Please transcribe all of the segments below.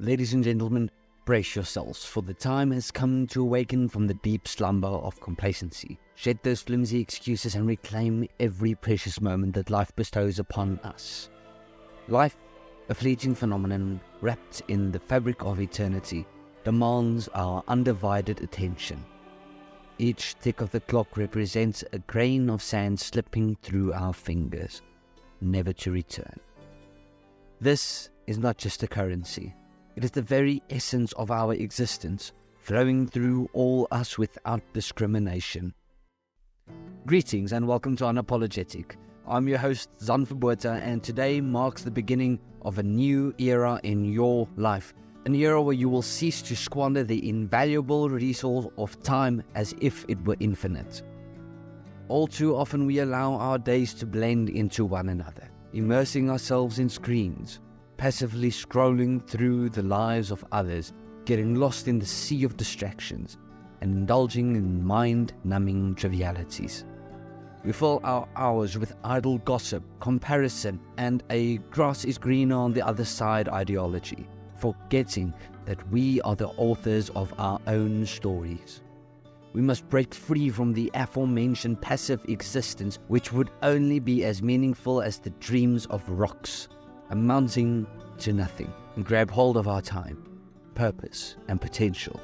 Ladies and gentlemen, brace yourselves, for the time has come to awaken from the deep slumber of complacency, shed those flimsy excuses, and reclaim every precious moment that life bestows upon us. Life, a fleeting phenomenon wrapped in the fabric of eternity, demands our undivided attention. Each tick of the clock represents a grain of sand slipping through our fingers, never to return. This is not just a currency. It is the very essence of our existence, flowing through all us without discrimination. Greetings and welcome to Unapologetic. I'm your host, Zan Verboorta, and today marks the beginning of a new era in your life. An era where you will cease to squander the invaluable resource of time as if it were infinite. All too often we allow our days to blend into one another, immersing ourselves in screens, passively scrolling through the lives of others, getting lost in the sea of distractions, and indulging in mind-numbing trivialities. We fill our hours with idle gossip, comparison, and a grass is greener on the other side ideology, forgetting that we are the authors of our own stories. We must break free from the aforementioned passive existence, which would only be as meaningful as the dreams of rocks, amounting to nothing, and grab hold of our time, purpose, and potential.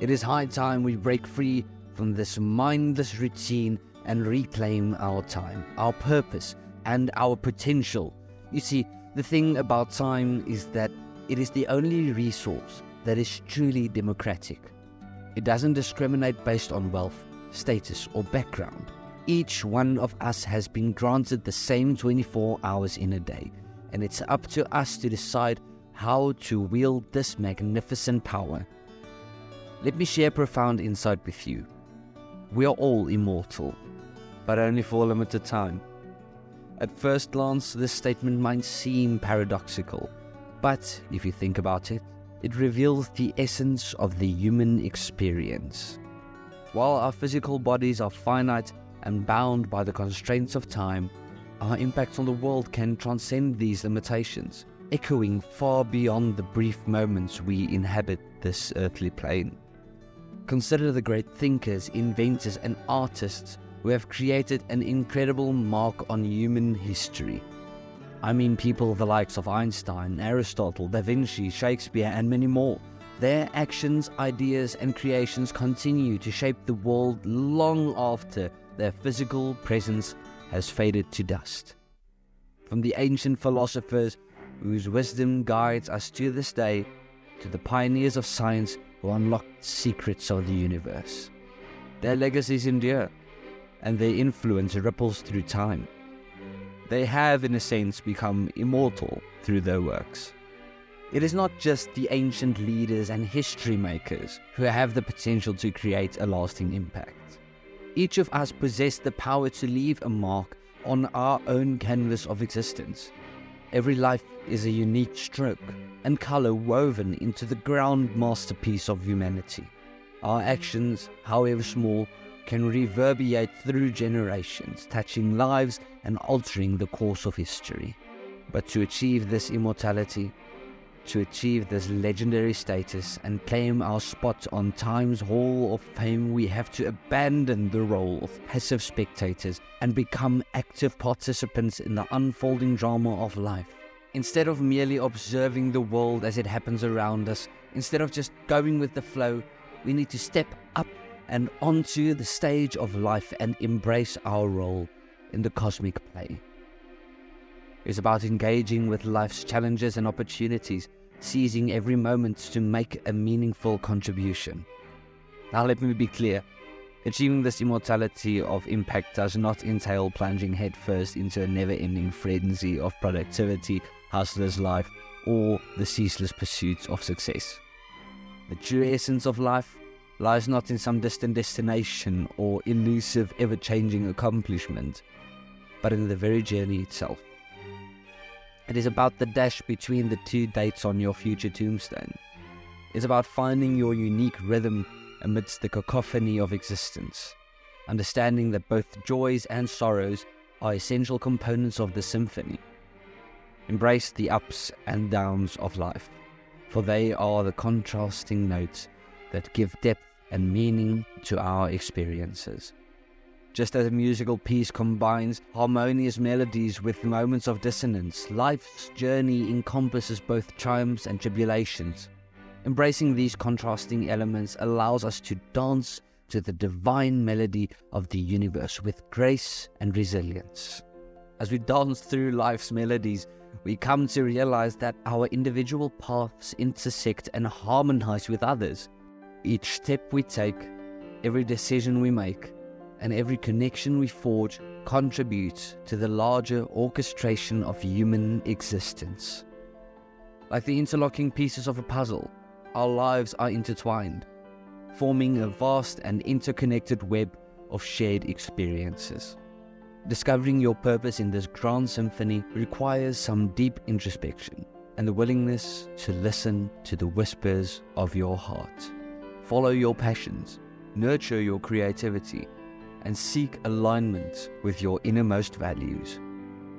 It is high time we break free from this mindless routine and reclaim our time, our purpose, and our potential. You see, the thing about time is that it is the only resource that is truly democratic. It doesn't discriminate based on wealth, status, or background. Each one of us has been granted the same 24 hours in a day, and it's up to us to decide how to wield this magnificent power. Let me share a profound insight with you. We are all immortal, but only for a limited time. At first glance, this statement might seem paradoxical, but if you think about it, it reveals the essence of the human experience. While our physical bodies are finite and bound by the constraints of time, our impact on the world can transcend these limitations, echoing far beyond the brief moments we inhabit this earthly plane. Consider the great thinkers, inventors, and artists who have created an incredible mark on human history. I mean people the likes of Einstein, Aristotle, Da Vinci, Shakespeare, and many more. Their actions, ideas, and creations continue to shape the world long after their physical presence has faded to dust. From the ancient philosophers whose wisdom guides us to this day, to the pioneers of science who unlocked secrets of the universe. Their legacies endure, and their influence ripples through time. They have, in a sense, become immortal through their works. It is not just the ancient leaders and history makers who have the potential to create a lasting impact. Each of us possess the power to leave a mark on our own canvas of existence. Every life is a unique stroke and color woven into the grand masterpiece of humanity. Our actions, however small, can reverberate through generations, touching lives and altering the course of history. But to achieve this immortality, to achieve this legendary status and claim our spot on Time's Hall of Fame, we have to abandon the role of passive spectators and become active participants in the unfolding drama of life. Instead of merely observing the world as it happens around us, instead of just going with the flow, we need to step up and onto the stage of life and embrace our role in the cosmic play. It's about engaging with life's challenges and opportunities, seizing every moment to make a meaningful contribution. Now let me be clear, achieving this immortality of impact does not entail plunging headfirst into a never-ending frenzy of productivity, hustler's life, or the ceaseless pursuit of success. The true essence of life lies not in some distant destination or elusive, ever-changing accomplishment, but in the very journey itself. It is about the dash between the two dates on your future tombstone. It's about finding your unique rhythm amidst the cacophony of existence, understanding that both joys and sorrows are essential components of the symphony. Embrace the ups and downs of life. for they are the contrasting notes that give depth and meaning to our experiences. Just as a musical piece combines harmonious melodies with moments of dissonance, life's journey encompasses both triumphs and tribulations. Embracing these contrasting elements allows us to dance to the divine melody of the universe with grace and resilience. As we dance through life's melodies, we come to realize that our individual paths intersect and harmonize with others. Each step we take, every decision we make, and every connection we forge contributes to the larger orchestration of human existence. Like the interlocking pieces of a puzzle, our lives are intertwined, forming a vast and interconnected web of shared experiences. Discovering your purpose in this grand symphony requires some deep introspection and the willingness to listen to the whispers of your heart. Follow your passions, nurture your creativity, and seek alignment with your innermost values.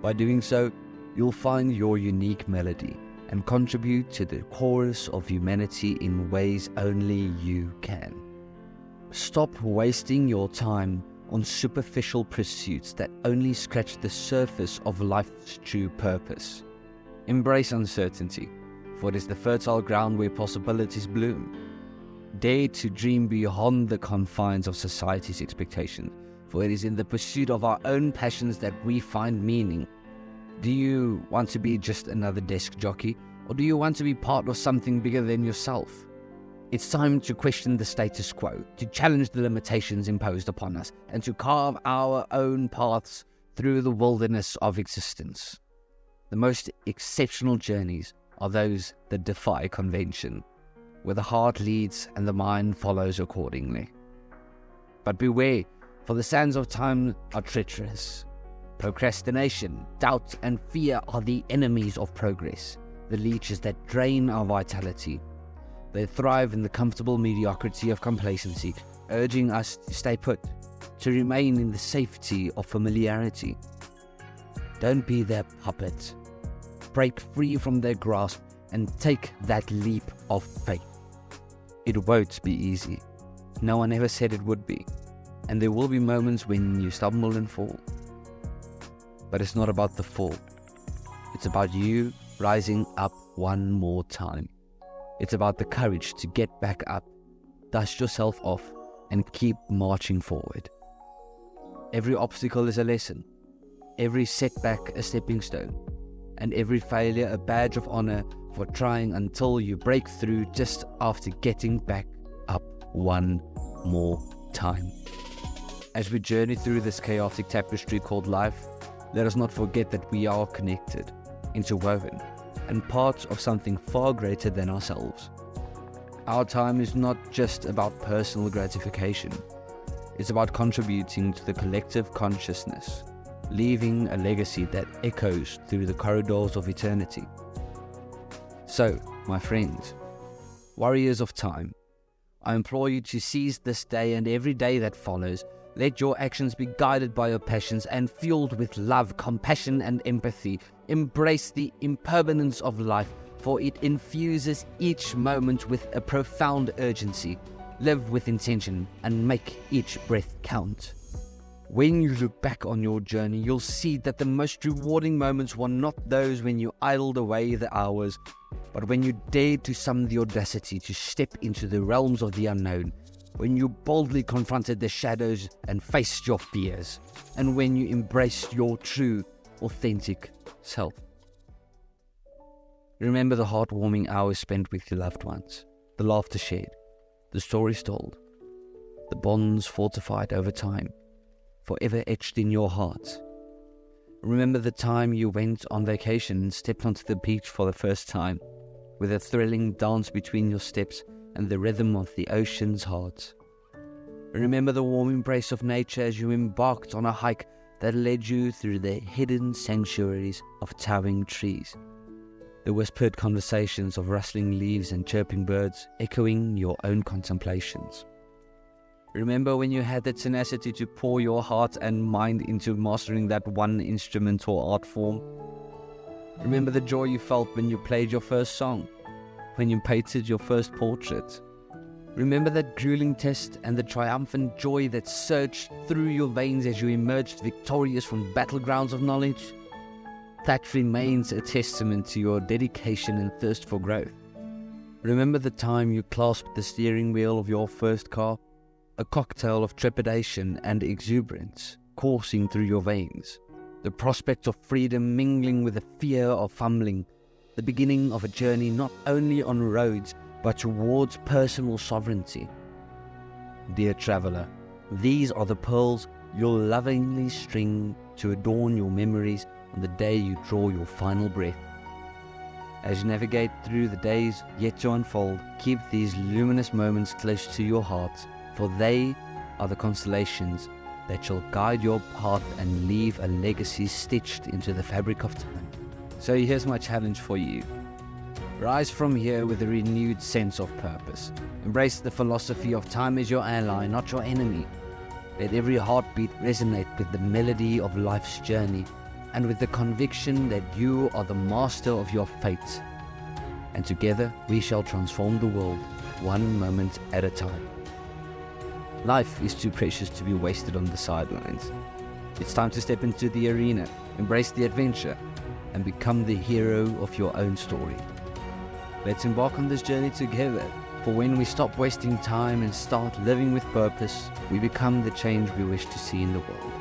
By doing so, you'll find your unique melody and contribute to the chorus of humanity in ways only you can. Stop wasting your time on superficial pursuits that only scratch the surface of life's true purpose. Embrace uncertainty, for it is the fertile ground where possibilities bloom. Dare to dream beyond the confines of society's expectations, for it is in the pursuit of our own passions that we find meaning. Do you want to be just another desk jockey, or do you want to be part of something bigger than yourself? It's time to question the status quo, to challenge the limitations imposed upon us, and to carve our own paths through the wilderness of existence. The most exceptional journeys are those that defy convention, where the heart leads and the mind follows accordingly. But beware, for the sands of time are treacherous. Procrastination, doubt, and fear are the enemies of progress, the leeches that drain our vitality. They thrive in the comfortable mediocrity of complacency, urging us to stay put, to remain in the safety of familiarity. Don't be their puppet. Break free from their grasp and take that leap of faith. It won't be easy. No one ever said it would be. And there will be moments when you stumble and fall. But it's not about the fall. It's about you rising up one more time. It's about the courage to get back up, dust yourself off, and keep marching forward. Every obstacle is a lesson, every setback a stepping stone, and every failure a badge of honor for trying until you break through just after getting back up one more time. As we journey through this chaotic tapestry called life, let us not forget that we are connected, interwoven, and part of something far greater than ourselves. Our time is not just about personal gratification. It's about contributing to the collective consciousness, leaving a legacy that echoes through the corridors of eternity. So, my friends, warriors of time, I implore you to seize this day and every day that follows. Let your actions be guided by your passions and fueled with love, compassion, and empathy. Embrace the impermanence of life, for it infuses each moment with a profound urgency. Live with intention and make each breath count. When you look back on your journey, you'll see that the most rewarding moments were not those when you idled away the hours, but when you dared to summon the audacity to step into the realms of the unknown, when you boldly confronted the shadows and faced your fears, and when you embraced your true, authentic self. Remember the heartwarming hours spent with your loved ones, the laughter shared, the stories told, the bonds fortified over time, forever etched in your heart. Remember the time you went on vacation and stepped onto the beach for the first time, with a thrilling dance between your steps and the rhythm of the ocean's heart. Remember the warm embrace of nature as you embarked on a hike that led you through the hidden sanctuaries of towering trees. The whispered conversations of rustling leaves and chirping birds echoing your own contemplations. Remember when you had the tenacity to pour your heart and mind into mastering that one instrument or art form. Remember the joy you felt when you played your first song, when you painted your first portrait? Remember that grueling test and the triumphant joy that surged through your veins as you emerged victorious from battlegrounds of knowledge? That remains a testament to your dedication and thirst for growth. Remember the time you clasped the steering wheel of your first car? A cocktail of trepidation and exuberance coursing through your veins. The prospect of freedom mingling with the fear of fumbling. The beginning of a journey not only on roads, but towards personal sovereignty. Dear traveler, these are the pearls you'll lovingly string to adorn your memories on the day you draw your final breath. As you navigate through the days yet to unfold, keep these luminous moments close to your heart, for they are the constellations that shall guide your path and leave a legacy stitched into the fabric of time. So here's my challenge for you. Rise from here with a renewed sense of purpose. Embrace the philosophy of time as your ally, not your enemy. Let every heartbeat resonate with the melody of life's journey and with the conviction that you are the master of your fate. And together we shall transform the world, one moment at a time. Life is too precious to be wasted on the sidelines. It's time to step into the arena, embrace the adventure, and become the hero of your own story. Let's embark on this journey together, for when we stop wasting time and start living with purpose, we become the change we wish to see in the world.